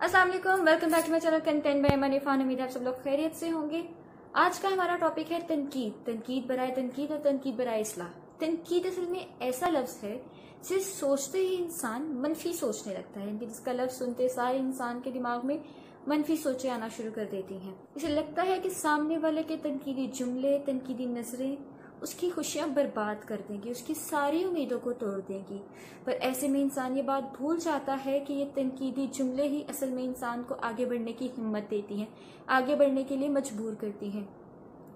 अस्सलाम वालेकुम, welcome back to my channel content by मनी फान। उम्मीद है आप सब लोग खैरियत से होंगे। आज का हमारा टॉपिक है तनकीद। तनकीद बराए तनकीद और तनकीद बराए इस्लाह। तनकीद असल में ऐसा लफ्ज है जिसे सोचते ही इंसान मनफी सोचने लगता है, यानी जिसका लफ्ज सुनते सारे इंसान के दिमाग में मनफी सोचें आना शुरू कर देती हैं। इसे लगता है कि सामने वाले के तनकीदी जुमले, तनकीदी नजरें उसकी खुशियां बर्बाद कर देंगी, उसकी सारी उम्मीदों को तोड़ देंगी। पर ऐसे में इंसान ये बात भूल जाता है कि ये तनकीदी जुमले ही असल में इंसान को आगे बढ़ने की हिम्मत देती हैं, आगे बढ़ने के लिए मजबूर करती हैं।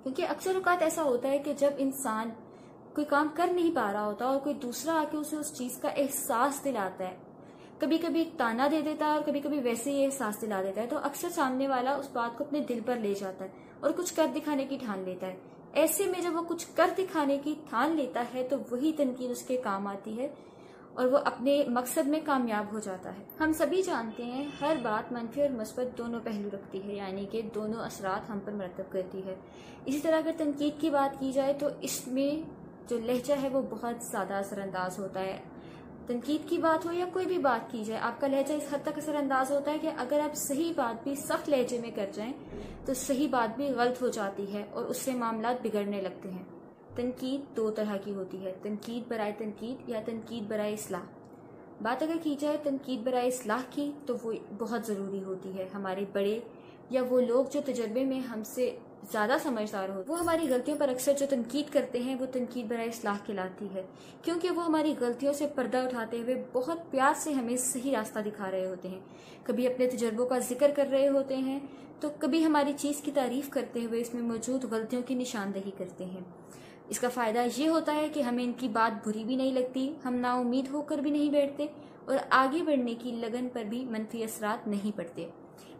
क्योंकि अक्सर औकात ऐसा होता है कि जब इंसान कोई काम कर नहीं पा रहा होता और कोई दूसरा आके उसे उस चीज का एहसास दिलाता है, कभी कभी ताना दे देता है और कभी कभी वैसे ही एहसास दिला देता है, तो अक्सर सामने वाला उस बात को अपने दिल पर ले जाता है और कुछ कर दिखाने की ठान लेता है। ऐसे में जब वो कुछ कर दिखाने की ठान लेता है तो वही तनकीद उसके काम आती है और वो अपने मकसद में कामयाब हो जाता है। हम सभी जानते हैं हर बात मनफी और मुस्बत दोनों पहलू रखती है, यानी कि दोनों असरात हम पर मरतब करती है। इसी तरह अगर तनकीद की बात की जाए तो इसमें जो लहजा है वो बहुत ज़्यादा असरअंदाज होता है। तनकीद की बात हो या कोई भी बात की जाए, आपका लहजा इस हद तक असरअंदाज होता है कि अगर आप सही बात भी सख्त लहजे में कर जाएं तो सही बात भी गलत हो जाती है और उससे मामला बिगड़ने लगते हैं। तनकीद दो तरह की होती है, तनकीद बराए तनकीद या तनकीद बराए इस्लाह। बात अगर की जाए तनकीद बराए इस्लाह की तो वो बहुत ज़रूरी होती है। हमारे बड़े या वो लोग जो तजर्बे में हमसे ज़्यादा समझदार हो, वो हमारी गलतियों पर अक्सर जो तनकीद करते हैं वो तनकीद बराए इस्लाह कहलाती है, क्योंकि वो हमारी गलतियों से पर्दा उठाते हुए बहुत प्यार से हमें सही रास्ता दिखा रहे होते हैं। कभी अपने तजर्बों का जिक्र कर रहे होते हैं तो कभी हमारी चीज़ की तारीफ करते हुए इसमें मौजूद गलतियों की निशानदही करते हैं। इसका फ़ायदा ये होता है कि हमें इनकी बात बुरी भी नहीं लगती, हम नाउमीद होकर भी नहीं बैठते और आगे बढ़ने की लगन पर भी मनफी असरात नहीं पड़ते।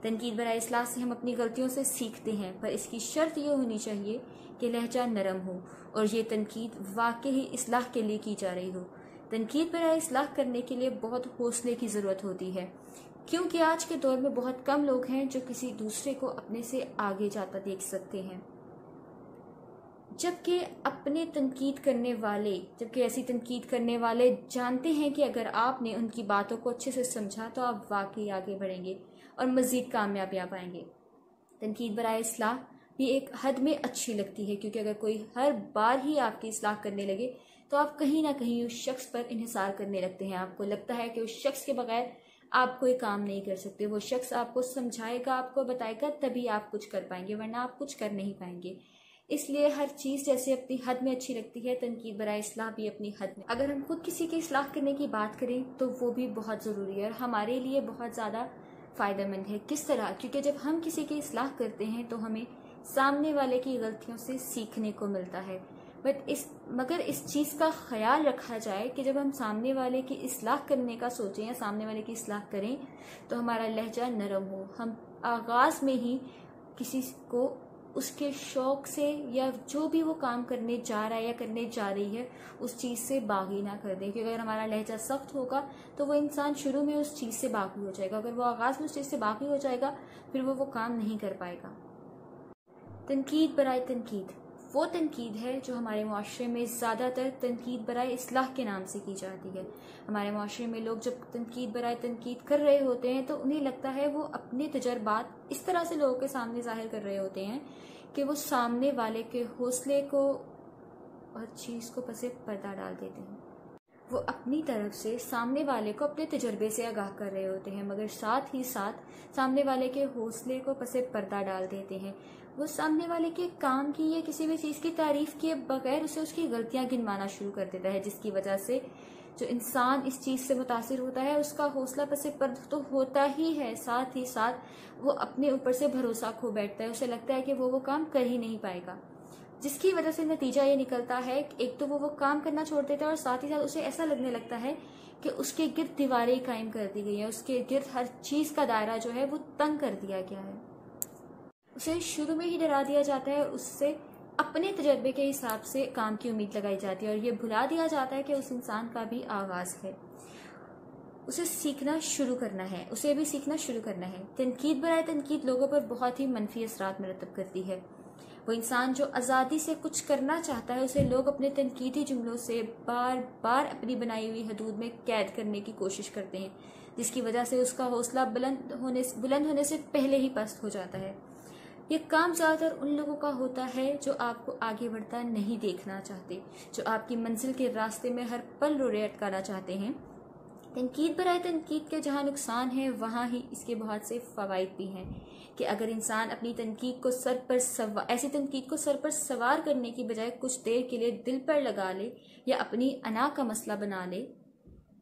तनकीद बराए इस्लाह से हम अपनी गलतियों से सीखते हैं, पर इसकी शर्त ये होनी चाहिए कि लहजा नरम हो और ये तनकीद वाकई ही इस्लाह के लिए की जा रही हो। तनकीद बराए इस्लाह करने के लिए बहुत हौसले की ज़रूरत होती है, क्योंकि आज के दौर में बहुत कम लोग हैं जो किसी दूसरे को अपने से आगे जाता देख सकते हैं। जबकि ऐसी तनकीद करने वाले जानते हैं कि अगर आपने उनकी बातों को अच्छे से समझा तो आप वाकई आगे बढ़ेंगे और मज़ीद कामयाबियाँ पाएंगे। तनकीद बराए इस्लाह भी एक हद में अच्छी लगती है, क्योंकि अगर कोई हर बार ही आपकी इस्लाह करने लगे तो आप कहीं ना कहीं उस शख्स पर इन्हिसार करने लगते हैं। आपको लगता है कि उस शख्स के बगैर आप कोई काम नहीं कर सकते। वो शख्स आपको समझाएगा, आपको बताएगा, तभी आप कुछ कर पाएंगे, वरना आप कुछ कर नहीं पाएंगे। इसलिए हर चीज़ जैसे अपनी हद में अच्छी लगती है, तनकीद बराए इस्लाह भी अपनी हद में। अगर हम खुद किसी की इस्लाह करने की बात करें तो वो भी बहुत ज़रूरी है और हमारे लिए बहुत ज़्यादा फ़ायदेमंद है। किस तरह? क्योंकि जब हम किसी की इस्लाह करते हैं तो हमें सामने वाले की गलतियों से सीखने को मिलता है। मगर इस चीज़ का ख्याल रखा जाए कि जब हम सामने वाले की इस्लाह करने का सोचें या सामने वाले की इस्लाह करें तो हमारा लहजा नरम हो। हम आगाज़ में ही किसी को उसके शौक से या जो भी वो काम करने जा रहा है या करने जा रही है उस चीज़ से बागी ना कर दें, क्योंकि अगर हमारा लहजा सख्त होगा तो वो इंसान शुरू में उस चीज़ से बागी हो जाएगा। अगर वो आगाज़ में उस चीज़ से बागी हो जाएगा फिर वो काम नहीं कर पाएगा। तनकीद बराए तनकीद वो तनकीद है जो हमारे माशरे में ज़्यादातर तनकीद बराए इस्लाह के नाम से की जाती है। हमारे माशरे में लोग जब तनकीद बराए तनकीद कर रहे होते हैं तो उन्हें लगता है वो अपने तजर्बात इस तरह से लोगों के सामने जाहिर कर रहे होते हैं कि वो सामने वाले के हौसले को और चीज़ को पसे पर्दा डाल देते हैं। वो अपनी तरफ से सामने वाले को अपने तजर्बे से आगाह कर रहे होते हैं, मगर साथ ही साथ सामने वाले के हौसले को पसे पर्दा डाल देते हैं। वो सामने वाले के काम की या किसी भी चीज़ की तारीफ किए बगैर उसे उसकी गलतियां गिनवाना शुरू कर देता है, जिसकी वजह से जो इंसान इस चीज़ से मुतासिर होता है उसका हौसला पसे पर्दा तो होता ही है, साथ ही साथ वो अपने ऊपर से भरोसा खो बैठता है। उसे लगता है कि वो काम कर ही नहीं पाएगा, जिसकी वजह से नतीजा ये निकलता है कि एक तो वो काम करना छोड़ देता है और साथ ही साथ उसे ऐसा लगने लगता है कि उसके गिर्द दीवारें कायम कर दी गई हैं, उसके गिर्द हर चीज़ का दायरा जो है वो तंग कर दिया गया है। उसे शुरू में ही डरा दिया जाता है, उससे अपने तजर्बे के हिसाब से काम की उम्मीद लगाई जाती है और ये भुला दिया जाता है कि उस इंसान का भी आगाज़ है, उसे सीखना शुरू करना है, उसे भी सीखना शुरू करना है। तनकीद बराए तनकीद लोगों पर बहुत ही मनफी असरात मरतब करती है। वो इंसान जो आज़ादी से कुछ करना चाहता है उसे लोग अपने तनकीदी जुमलों से बार बार अपनी बनाई हुई हदूद में कैद करने की कोशिश करते हैं, جس کی وجہ سے اس کا حوصلہ بلند ہونے سے پہلے ہی پست ہو جاتا ہے۔ یہ کام زیادہ تر ان لوگوں کا ہوتا ہے جو آپ کو آگے بڑھتا نہیں دیکھنا چاہتے، جو آپ کی منزل کے راستے میں ہر پل روڑے اٹکانا چاہتے ہیں۔ تنقید برائے تنقید کے جہاں نقصان ہے وہاں ہی اس کے بہت سے فوائد بھی ہیں، کہ اگر انسان اپنی تنقید کو ایسی تنقید کو سر پر سوار کرنے کی بجائے کچھ دیر کے لیے دل پر لگا لے یا اپنی انا کا مسئلہ بنا لے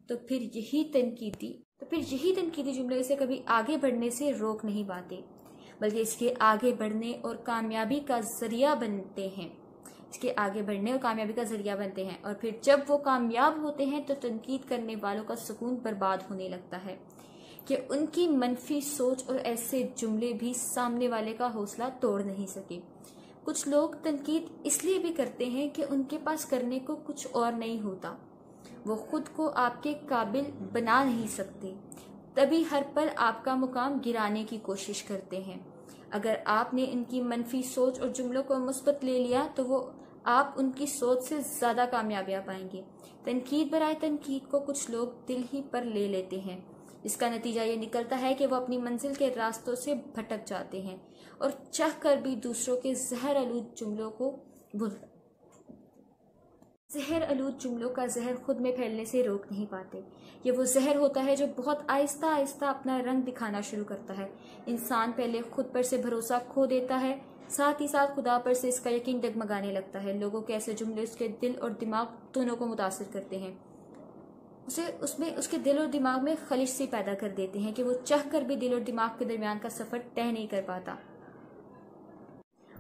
تو پھر یہی تنقیدی جملے اسے کبھی آگے بڑھنے سے روک نہیں پاتے، بلکہ اس کے آگے بڑھنے اور کامیابی کا ذریعہ بنتے ہیں۔ اور پھر جب وہ کامیاب ہوتے ہیں تو تنقید کرنے والوں کا سکون برباد ہونے لگتا ہے کہ ان کی منفی سوچ اور ایسے جملے بھی سامنے والے کا حوصلہ توڑ نہیں سکے۔ کچھ لوگ تنقید اس لیے بھی کرتے ہیں کہ ان کے پاس کرنے کو کچھ اور نہیں ہوتا، وہ خود کو آپ کے قابل بنا نہیں سکتے، تبھی ہر پل آپ کا مقام گرانے کی کوشش کرتے ہیں۔ اگر آپ نے ان کی منفی سوچ اور جملوں کو مثبت لے لیا تو آپ ان کی سوچ سے زیادہ کامیابیاں پائیں گے۔ تنقید برائے تنقید کو کچھ لوگ دل ہی پر لے لیتے ہیں، اس کا نتیجہ یہ نکلتا ہے کہ وہ اپنی منزل کے راستوں سے بھٹک جاتے ہیں اور چاہ کر بھی دوسروں کے زہر آلود جملوں کا زہر خود میں پھیلنے سے روک نہیں پاتے۔ یہ وہ زہر ہوتا ہے جو بہت آہستہ آہستہ اپنا رنگ دکھانا شروع کرتا ہے۔ انسان پہلے خود پر سے بھروسہ کھو دیتا ہے، ساتھ ہی ساتھ خدا پر سے اس کا یقین ڈگمگانے لگتا ہے۔ لوگوں کے ایسے جملے اس کے دل اور دماغ دونوں کو متاثر کرتے ہیں، اس کے دل اور دماغ میں خلش سی پیدا کر دیتے ہیں کہ وہ چاہ کر بھی دل اور دماغ کے درمیان کا سفر طے نہیں کر پاتا۔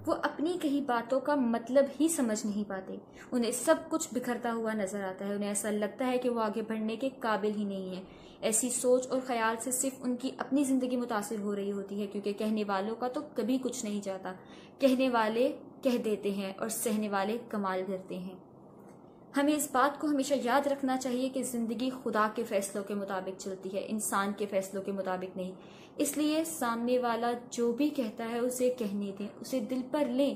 وہ اپنی کہی باتوں کا مطلب ہی سمجھ نہیں پاتے، انہیں سب کچھ بکھرتا ہوا نظر آتا ہے، انہیں ایسا لگتا ہے کہ وہ آگے بڑھنے کے قابل ہی نہیں ہے۔ ایسی سوچ اور خیال سے صرف ان کی اپنی زندگی متاثر ہو رہی ہوتی ہے، کیونکہ کہنے والوں کا تو کبھی کچھ نہیں جاتا، کہنے والے کہہ دیتے ہیں اور سہنے والے کمال کرتے ہیں۔ ہمیں اس بات کو ہمیشہ یاد رکھنا چاہیے کہ زندگی خدا کے فیصلوں کے مطابق چلتی ہے، انسان کے فیصلوں کے مطابق نہیں۔ اس لیے سامنے والا جو بھی کہتا ہے اسے کہنے دیں، اسے دل پر لیں،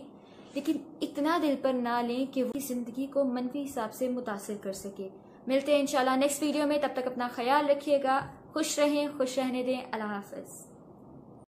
لیکن اتنا دل پر نہ لیں کہ وہ زندگی کو منفی حساب سے متاثر کر سکے۔ ملتے ہیں انشاءاللہ نیکسٹ ویڈیو میں، تب تک اپنا خیال رکھیے گا، خوش رہیں، خوش رہنے دیں۔ اللہ حافظ۔